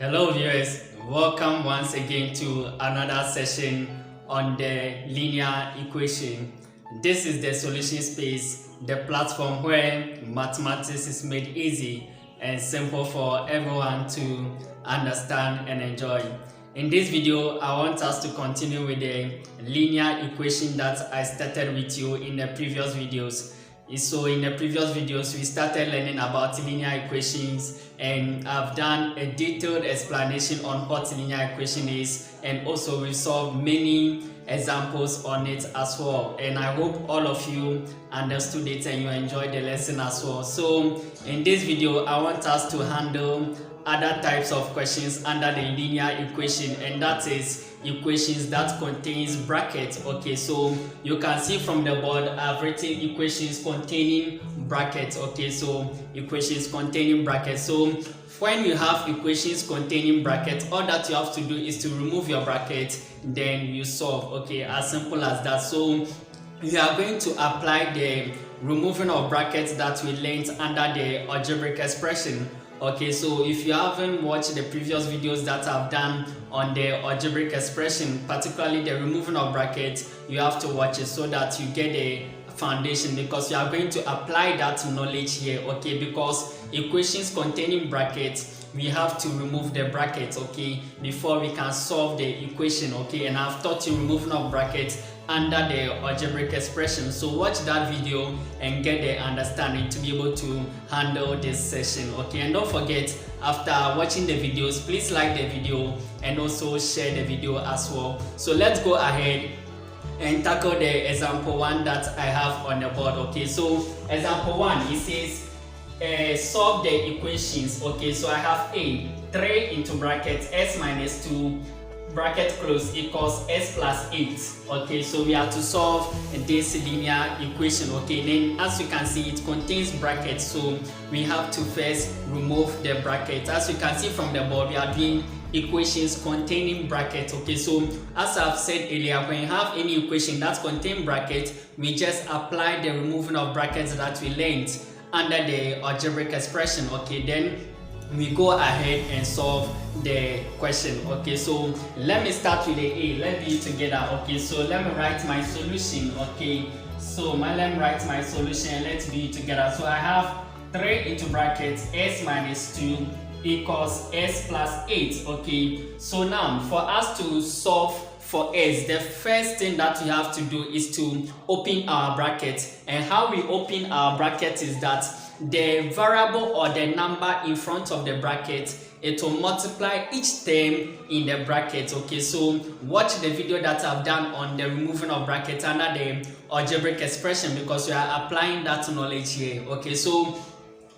Hello viewers, welcome once again to another session on the linear equation. This is the solution space, the platform where mathematics is made easy and simple for everyone to understand and enjoy. In this video, I want us to continue with the linear equation that I started with you in the previous videos. So in the previous videos, we started learning about linear equations, and I've done a detailed explanation on what linear equation is, and also we've solved many examples on it as well. And I hope all of you understood it and you enjoyed the lesson as well. So in this video, I want us to handle other types of questions under the linear equation, and that is equations that contains brackets. Okay, so you can see from the board I've written equations containing brackets. Okay, so equations containing brackets. So when you have equations containing brackets, all that you have to do is to remove your bracket, then you solve. Okay, as simple as that. So you are going to apply the removing of brackets that we learned under the algebraic expression. Okay, so if you haven't watched the previous videos that I've done on the algebraic expression, particularly the removing of brackets, you have to watch it so that you get the foundation, because you are going to apply that knowledge here. Okay, because equations containing brackets, we have to remove the brackets, okay, before we can solve the equation. Okay, and I've taught you removing of brackets under the algebraic expression. So watch that video and get the understanding to be able to handle this session. Okay, and don't forget, after watching the videos, please like the video and also share the video as well. So let's go ahead and tackle the example 1 that I have on the board. Okay, so example 1, it says solve the equations. Okay, so I have a 3 into bracket s minus 2 bracket close equals s plus 8. Okay, so we have to solve this linear equation. Okay, then as you can see, it contains brackets, so we have to first remove the bracket. As you can see from the board, we are doing equations containing brackets. Okay, so as I've said earlier, when you have any equation that contains brackets, we just apply the removing of brackets that we learned under the algebraic expression. Okay, then we go ahead and solve the question. Okay, so let me start with the a. Let's do it together. Okay, so let me write my solution. Okay, so let me write my solution and let's do it together. So I have 3 into brackets s minus 2 equals s plus 8. Okay, so now for us to solve for s, the first thing that we have to do is to open our bracket. And how we open our bracket is that the variable or the number in front of the bracket, it will multiply each term in the bracket. Okay, so watch the video that I've done on the removing of brackets under the algebraic expression, because we are applying that knowledge here. Okay, so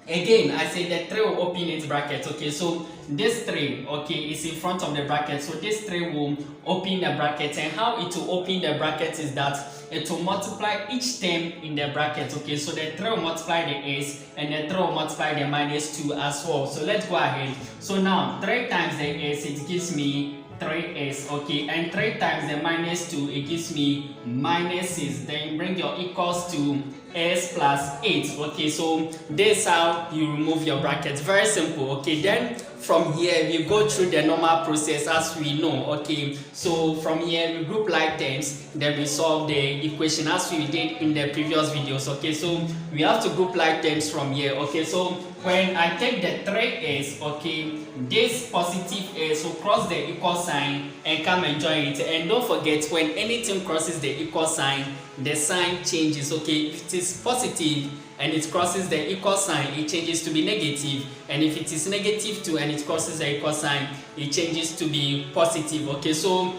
again, I say the 3 will open its bracket. Okay, so this 3, okay, is in front of the bracket, so this 3 will open the bracket. And how it will open the bracket is that it will multiply each term in the bracket. Okay, so the 3 will multiply the s and the 3 will multiply the minus 2 as well. So let's go ahead. So now 3 times the s, it gives me 3s. Okay, and 3 times the minus 2, it gives me minus 6. Then bring your equals to s plus 8. Okay, so this is how you remove your brackets. Very simple. Okay, then from here we go through the normal process as we know. Okay, so from here we group like terms, then we solve the equation as we did in the previous videos. Okay, so we have to group like terms from here. Okay, so when I take the 3s, okay, this positive s will cross the equal sign and come and join it. And don't forget, when anything crosses the equal sign, the sign changes. Okay, if it is positive and it crosses the equal sign, it changes to be negative. And if it is negative 2 and it crosses the equal sign, it changes to be positive. Okay, so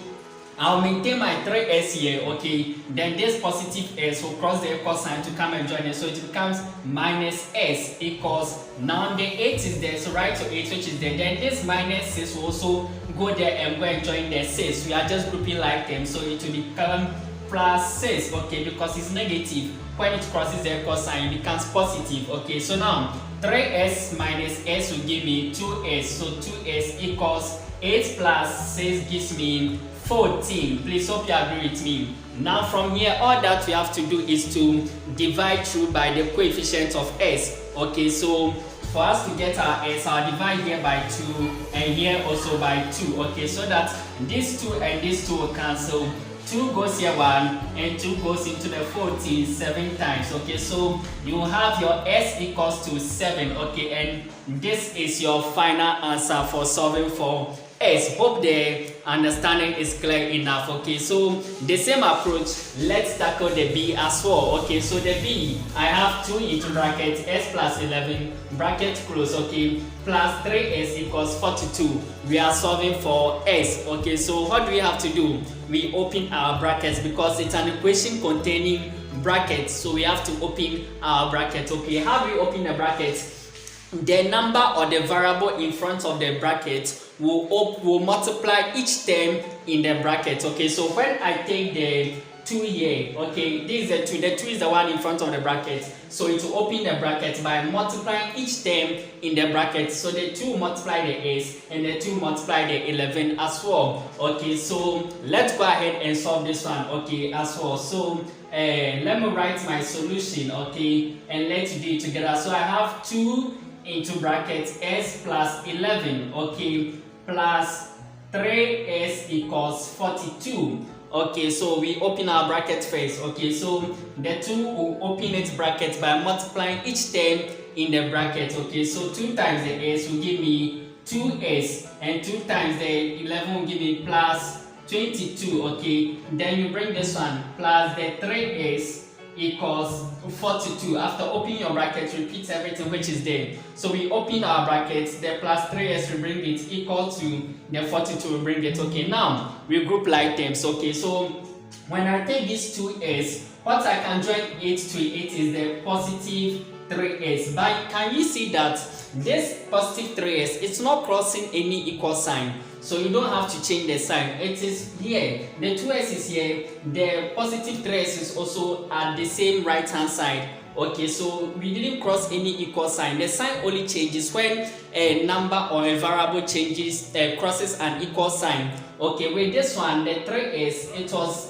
I'll maintain my 3s here. Okay, then this positive s will cross the equal sign to come and join it, so it becomes minus s equals, now the 8 is there, so write to 8 which is there, then this minus 6 will also go there and go and join the 6. We are just grouping like them, so it will become plus 6. Okay, because it's negative, when it crosses the equal sign it becomes positive. Okay, so now 3s minus s will give me 2s, so 2s equals 8 plus 6 gives me 14. Please hope you agree with me. Now from here, all that we have to do is to divide through by the coefficient of s. Okay, so for us to get our s, I'll divide here by 2 and here also by 2. Okay, so that these 2 and these 2 will cancel. 2 goes here 1 and 2 goes into the 14 7 times. Okay, so you have your s equals to 7. Okay, and this is your final answer for solving for s. Hope the understanding is clear enough. Okay, so the same approach, let's tackle the b as well. Okay, so the b, I have 2 into bracket s plus 11 bracket close. Okay, plus 3s equals 42. We are solving for s. Okay, so what do we have to do? We open our brackets because it's an equation containing brackets, so we have to open our bracket. Okay, how do we open the bracket? The number or the variable in front of the bracket will multiply each term in the bracket. Okay, so when I take the 2 here, okay, this is the 2. The 2 is the one in front of the bracket, so it will open the bracket by multiplying each term in the bracket. So the 2 multiply the s and the 2 multiply the 11 as well. Okay, so let's go ahead and solve this one. Okay, as well. So let me write my solution. Okay, and let's do it together. So I have 2 into bracket s plus 11. Okay, plus 3s equals 42. Okay, so we open our bracket first. Okay, so the 2 will open its bracket by multiplying each term in the bracket. Okay, so 2 times the s will give me 2s, and 2 times the 11 will give me plus 22. Okay, then you bring this one plus the 3s equals 42. After opening your bracket, repeat everything which is there. So we open our brackets, the plus 3s we bring it equal to the 42 we bring it. Okay, now we group like terms. Okay, so when I take these 2s, what I can join it to it is the positive 3s. But can you see that this positive 3s, it's not crossing any equal sign, so you don't have to change the sign. It is here, the 2s is here, the positive 3s is also at the same right hand side. Okay, so we didn't cross any equal sign. The sign only changes when a number or a variable changes, crosses an equal sign. Okay, with this one, the 3s,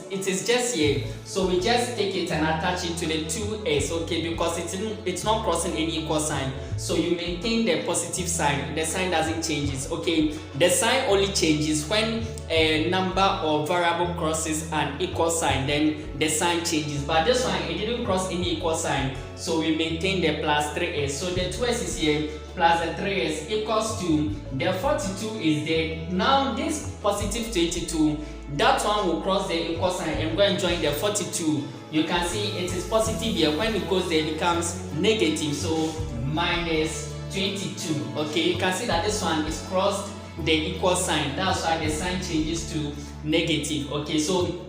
it is just here, so we just take it and attach it to the 2s. Okay, because it's not crossing any equal sign, so you maintain the positive sign. The sign doesn't change it. Okay, the sign only changes when a number or variable crosses an equal sign, then the sign changes. But this one, it didn't cross any equal sign, so we maintain the plus 3s. So the 2s is here plus the 3s equals to the 42 is there. Now this positive 22, that one will cross the equal sign and go and join the 42. You can see it is positive here. When it goes there, it becomes negative, so minus 22. Okay, you can see that this one is crossed the equal sign. That's why the sign changes to negative. Okay, so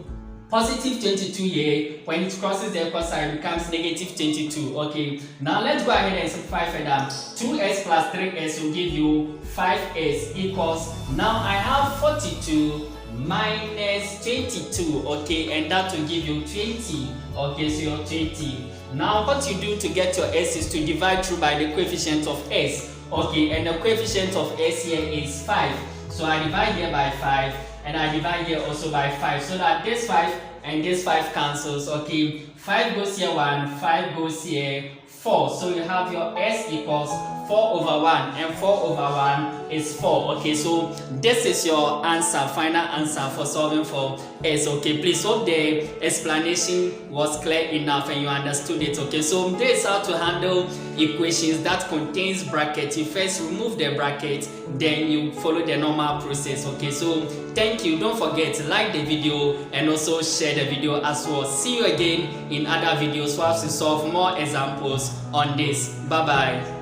positive 22 here, when it crosses the equal sign, becomes negative 22. Okay, now let's go ahead and simplify further. 2s plus 3s will give you 5s equals, now I have 42 minus 22. Okay, and that will give you 20. Okay, so you're 20. Now what you do to get your s is to divide through by the coefficient of s. Okay, and the coefficient of s here is 5. So I divide here by 5. And I divide here also by 5, so that this 5 and this 5 cancels. Okay, 5 goes here 1, 5 goes here 4. So you have your s equals 4 over 1, and 4 over 1 is 4. Okay, so this is your answer, final answer for solving for s. Okay, please hope the explanation was clear enough and you understood it. Okay, so this is how to handle equations that contains brackets. You first remove the bracket, then you follow the normal process. Okay, so thank you. Don't forget to like the video and also share the video as well. See you again in other videos for us to solve more examples on this. Bye bye.